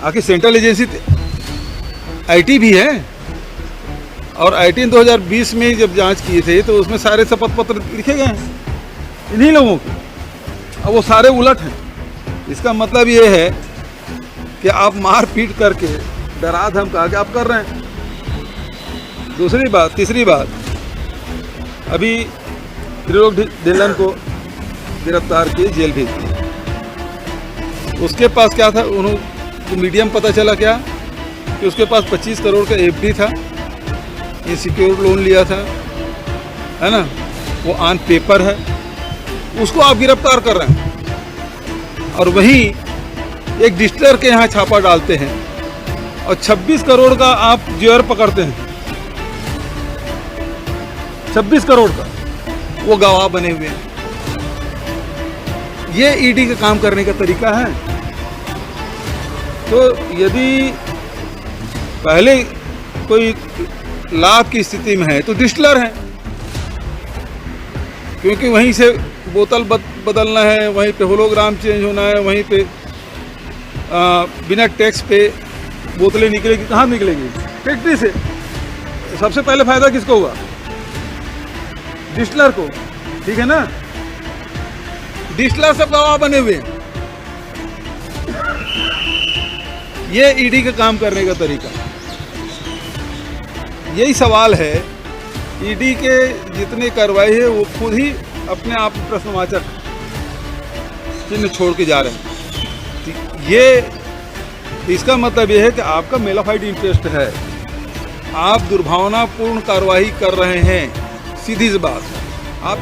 आखिर central agency IT भी है, और आईटी ने 2020 में जब जांच किए थे तो उसमें सारे शपथ पत्र लिखे गए हैं इन्हीं लोगों के। अब वो सारे उलट हैं। इसका मतलब ये है कि आप मार पीट करके डरा धमका के आप कर रहे हैं। तीसरी बात, अभी त्रिलोक ढिल्लन को गिरफ्तार किए, जेल भेज दिया। उसके पास क्या था, उन्होंने मीडिया में पता चला क्या कि उसके पास 25 करोड़ का एफडी था, ये सिक्योर्ड लोन लिया था, है ना, वो ऑन पेपर है, उसको आप गिरफ्तार कर रहे हैं। और वहीं एक डिस्टिलर के यहाँ छापा डालते हैं और 26 करोड़ का आप ज्वेलर पकड़ते हैं, 26 करोड़ का, वो गवाह बने हुए हैं। ये ईडी का काम करने का तरीका है। तो यदि पहले कोई लाभ की स्थिति में है तो डिस्टिलर है, क्योंकि वहीं से बोतल बदलना है, वहीं पे होलोग्राम चेंज होना है, वहीं पे बिना टैक्स पे बोतलें निकलेगी। कहाँ निकलेगी? फैक्ट्री से। सबसे पहले फायदा किसको हुआ? डिस्टिलर को, ठीक है ना। डिस्टिलर सब गवाह बने हुए हैं। ये ईडी का काम करने का तरीका। यही सवाल है, ईडी के जितने कार्रवाई है वो खुद ही अपने आप में प्रश्नवाचक चिन्ह छोड़ के जा रहे हैं। ये इसका मतलब ये है कि आपका मेलाफाइड इंटरेस्ट है, आप दुर्भावनापूर्ण कार्रवाई कर रहे हैं। सीधी सी बात, आप